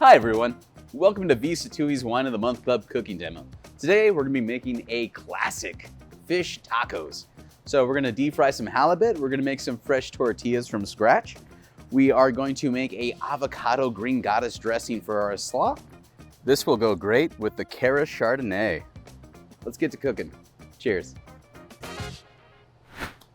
Hi everyone, welcome to Sattui's Wine of the Month Club cooking demo. Today we're going to be making a classic fish tacos. So we're going to deep fry some halibut, we're going to make some fresh tortillas from scratch. We are going to make a avocado green goddess dressing for our slaw. This will go great with the Cara Chardonnay. Let's get to cooking. Cheers.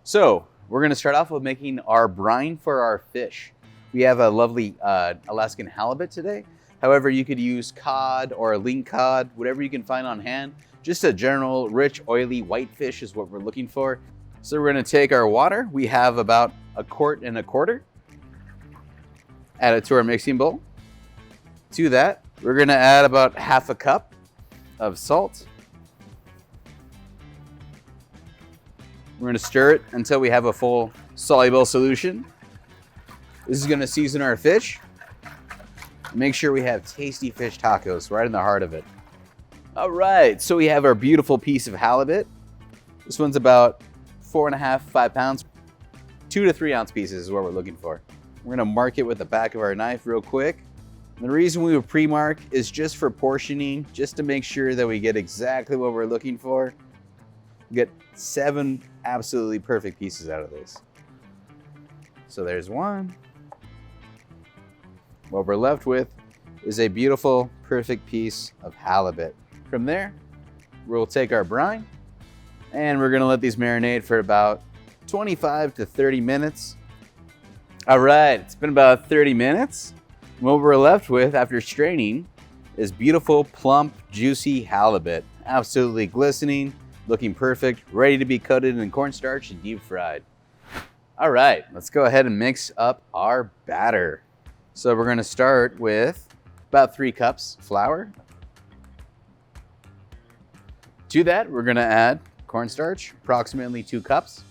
So we're going to start off with making our brine for our fish. We have a lovely Alaskan halibut today. However, you could use cod or a lean cod, whatever you can find on hand. Just a general rich, oily white fish is what we're looking for. So we're gonna take our water. We have about 1.25 quarts. Add it to our mixing bowl. To that, we're gonna add about 1/2 cup of salt. We're gonna stir it until we have a full soluble solution. This is gonna season our fish. Make sure we have tasty fish tacos right in the heart of it. All right, so we have our beautiful piece of halibut. This one's about 4.5, 5 pounds. 2 to 3 ounce pieces is what we're looking for. We're gonna mark it with the back of our knife real quick. And the reason we would pre-mark is just for portioning, just to make sure that we get exactly what we're looking for. We get 7 absolutely perfect pieces out of this. So there's one. What we're left with is a beautiful, perfect piece of halibut. From there, we'll take our brine and we're gonna let these marinate for about 25 to 30 minutes. All right, it's been about 30 minutes. What we're left with after straining is beautiful, plump, juicy halibut. Absolutely glistening, looking perfect, ready to be coated in cornstarch and deep fried. All right, let's go ahead and mix up our batter. So we're gonna start with about 3 cups flour. To that, we're gonna add cornstarch, approximately 2 cups.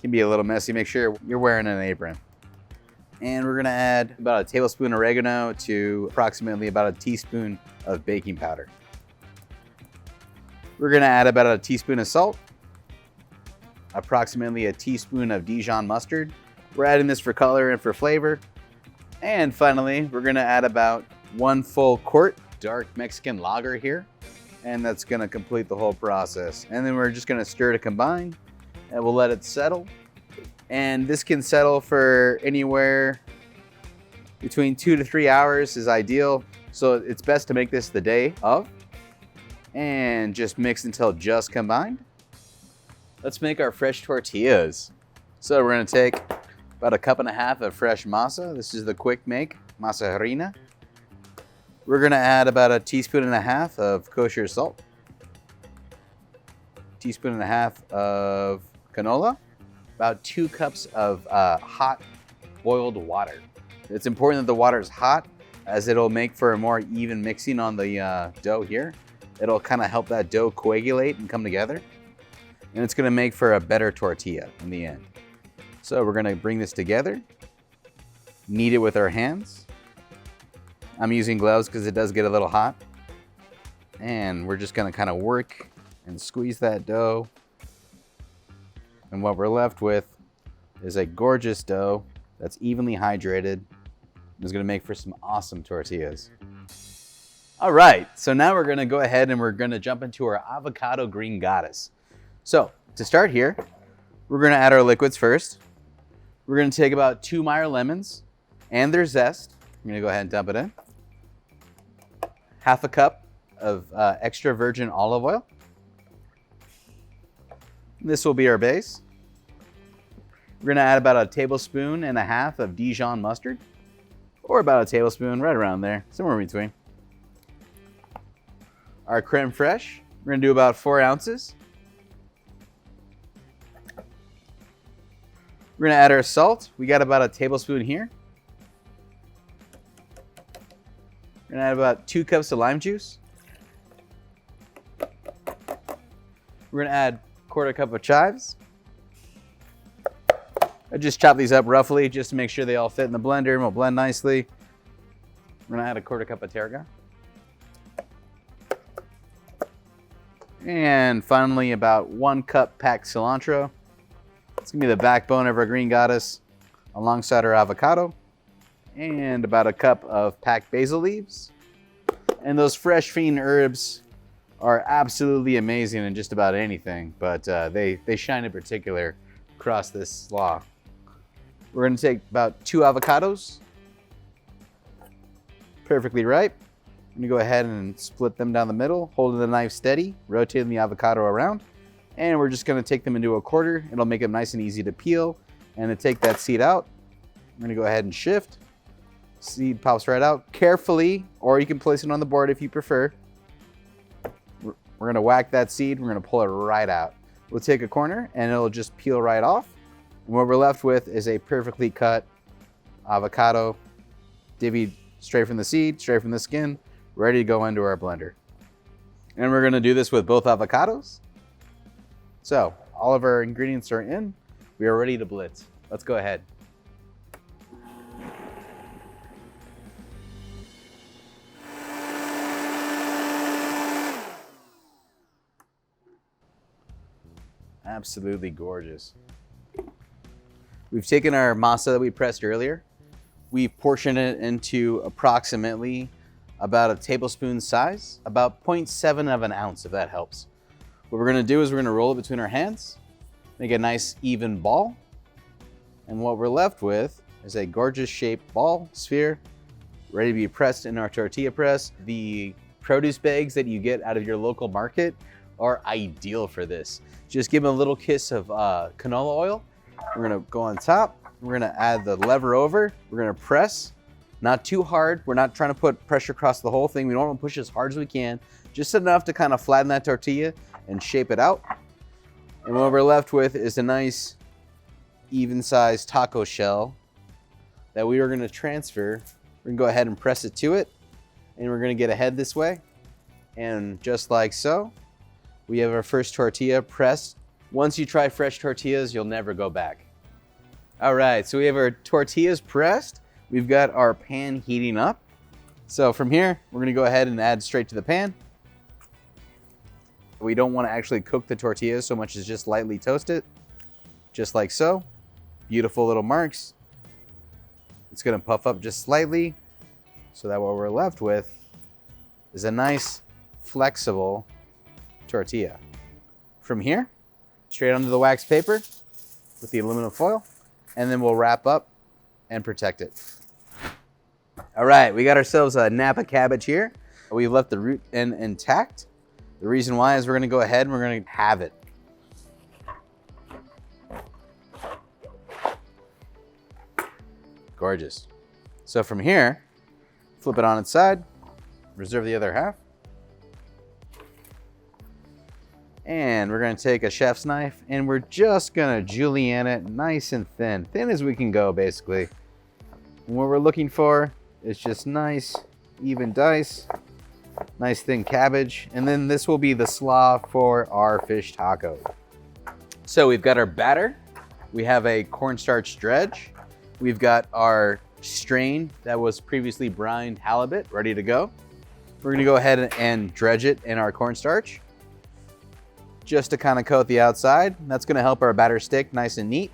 Can be a little messy, make sure you're wearing an apron. And we're gonna add about a tablespoon oregano to approximately about a teaspoon of baking powder. We're gonna add about a teaspoon of salt, approximately a teaspoon of Dijon mustard. We're adding this for color and for flavor. And finally, we're gonna add about 1 full quart dark Mexican lager here. And that's gonna complete the whole process. And then we're just gonna stir to combine and we'll let it settle. And this can settle for anywhere between 2 to 3 hours is ideal. So it's best to make this the day of and just mix until just combined. Let's make our fresh tortillas. So we're gonna take about 1.5 cups of fresh masa. This is the quick make, masa harina. We're gonna add about 1.5 teaspoons of kosher salt, 1.5 teaspoons of canola, about 2 cups of hot boiled water. It's important that the water is hot as it'll make for a more even mixing on the dough here. It'll kind of help that dough coagulate and come together. And it's gonna make for a better tortilla in the end. So we're gonna bring this together, knead it with our hands. I'm using gloves because it does get a little hot. And we're just gonna kind of work and squeeze that dough. And what we're left with is a gorgeous dough that's evenly hydrated. It's gonna make for some awesome tortillas. All right, so now we're gonna go ahead and we're gonna jump into our avocado green goddess. So to start here, we're gonna add our liquids first. We're gonna take about 2 Meyer lemons and their zest. I'm gonna go ahead and dump it in. 1/2 cup of extra virgin olive oil. This will be our base. We're gonna add about 1.5 tablespoons of Dijon mustard, or about 1 tablespoon, right around there, somewhere in between. Our creme fraiche, we're gonna do about 4 ounces. We're gonna add our salt. We got about 1 tablespoon here. We're gonna add about 2 cups of lime juice. We're gonna add 1/4 cup of chives. I just chop these up roughly just to make sure they all fit in the blender and will blend nicely. We're gonna add 1/4 cup of tarragon. And finally about 1 cup packed cilantro. It's gonna be the backbone of our green goddess alongside our avocado. and about a cup of packed basil leaves. And those fresh fiend herbs are absolutely amazing in just about anything, but they shine in particular across this slaw. We're gonna take about 2 avocados, perfectly ripe. I'm gonna go ahead and split them down the middle, holding the knife steady, rotating the avocado around, and we're just gonna take them into a quarter. It'll make them nice and easy to peel. And to take that seed out, I'm gonna go ahead and shift. Seed pops right out carefully, or you can place it on the board if you prefer. We're gonna whack that seed, we're gonna pull it right out. We'll take a corner and it'll just peel right off. And what we're left with is a perfectly cut avocado, divvied straight from the seed, straight from the skin, ready to go into our blender. And we're gonna do this with both avocados. So all of our ingredients are in. We are ready to blitz. Let's go ahead. Absolutely gorgeous. We've taken our masa that we pressed earlier. We've portioned it into approximately about a tablespoon size, about 0.7 of an ounce, if that helps. What we're gonna do is we're gonna roll it between our hands, make a nice even ball. And what we're left with is a gorgeous shaped ball, sphere, ready to be pressed in our tortilla press. The produce bags that you get out of your local market are ideal for this. Just give them a little kiss of canola oil. We're gonna go on top. We're gonna add the lever over. We're gonna press, not too hard. We're not trying to put pressure across the whole thing. We don't want to push as hard as we can, just enough to kind of flatten that tortilla and shape it out. And what we're left with is a nice even-sized taco shell that we are gonna transfer. We're gonna go ahead and press it to it, and we're gonna get a head this way. And just like so, we have our first tortilla pressed. Once you try fresh tortillas, you'll never go back. All right, so we have our tortillas pressed. We've got our pan heating up. So from here, we're gonna go ahead and add straight to the pan. We don't wanna actually cook the tortillas so much as just lightly toast it, just like so. Beautiful little marks. It's gonna puff up just slightly so that what we're left with is a nice, flexible tortilla. From here, straight onto the wax paper with the aluminum foil, and then we'll wrap up and protect it. All right, we got ourselves a Napa cabbage here. We've left the root end intact. The reason why is we're gonna go ahead and we're gonna halve it. Gorgeous. So from here, flip it on its side, reserve the other half. And we're gonna take a chef's knife and we're just gonna julienne it nice and thin as we can go, basically. And what we're looking for is just nice, even dice, nice thin cabbage. And then this will be the slaw for our fish taco. So we've got our batter. We have a cornstarch dredge. We've got our strain that was previously brined halibut ready to go. We're gonna go ahead and dredge it in our cornstarch, just to kind of coat the outside. That's gonna help our batter stick nice and neat.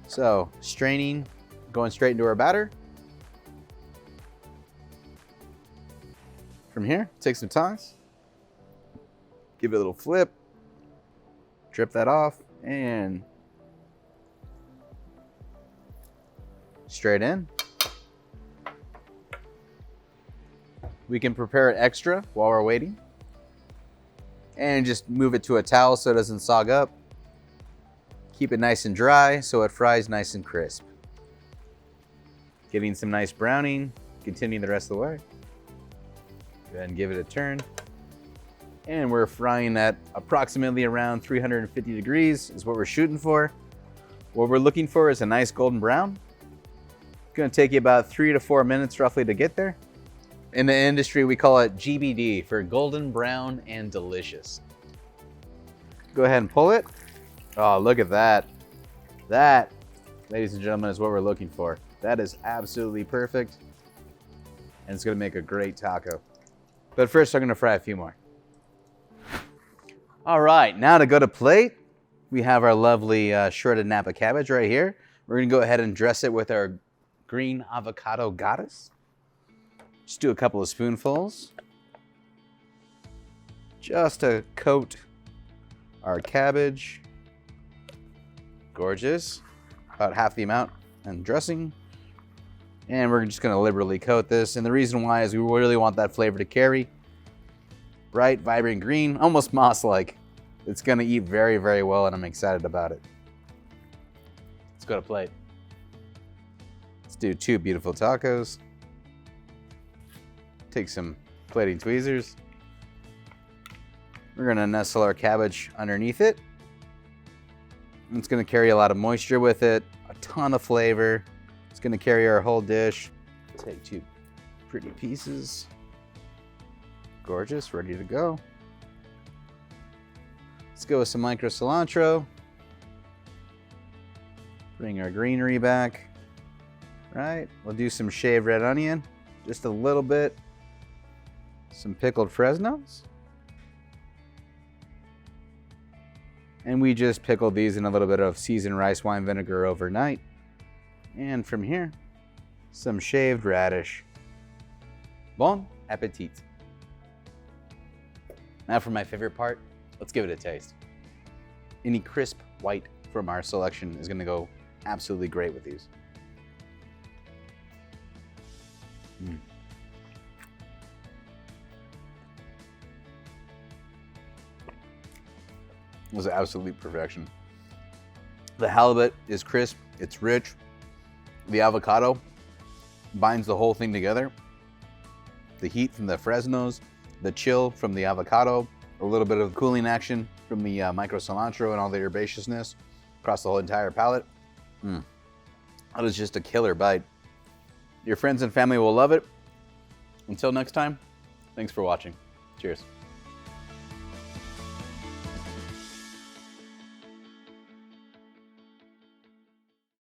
So straining, going straight into our batter. From here, take some tongs, give it a little flip, drip that off, and straight in. We can prepare it extra while we're waiting. And just move it to a towel so it doesn't sog up. Keep it nice and dry so it fries nice and crisp. Getting some nice browning, continuing the rest of the way. Go ahead and give it a turn. And we're frying at approximately around 350 degrees is what we're shooting for. What we're looking for is a nice golden brown. It's gonna take you about 3 to 4 minutes roughly to get there. In the industry, we call it GBD, for golden brown and delicious. Go ahead and pull it. Oh, look at that. That, ladies and gentlemen, is what we're looking for. That is absolutely perfect. And it's gonna make a great taco. But first, I'm gonna fry a few more. All right, now to go to plate, we have our lovely shredded Napa cabbage right here. We're gonna go ahead and dress it with our green avocado goddess. Just do a couple of spoonfuls. Just to coat our cabbage. Gorgeous. About half the amount and dressing. And we're just gonna liberally coat this. And the reason why is we really want that flavor to carry. Bright, vibrant green, almost moss-like. It's gonna eat very, very well, and I'm excited about it. Let's go to plate. Let's do 2 beautiful tacos. Take some plating tweezers. We're gonna nestle our cabbage underneath it. It's gonna carry a lot of moisture with it, a ton of flavor. It's gonna carry our whole dish. Take 2 pretty pieces. Gorgeous, ready to go. Let's go with some micro cilantro. Bring our greenery back. Right, we'll do some shaved red onion, just a little bit. Some pickled Fresnos. And we just pickled these in a little bit of seasoned rice wine vinegar overnight. And from here, some shaved radish. Bon appetit. Now for my favorite part, let's give it a taste. Any crisp white from our selection is gonna go absolutely great with these. It was absolute perfection. The halibut is crisp, it's rich. The avocado binds the whole thing together. The heat from the Fresnos, the chill from the avocado, a little bit of cooling action from the micro cilantro and all the herbaceousness across the whole entire palate. That was just a killer bite. Your friends and family will love it. Until next time, thanks for watching. Cheers.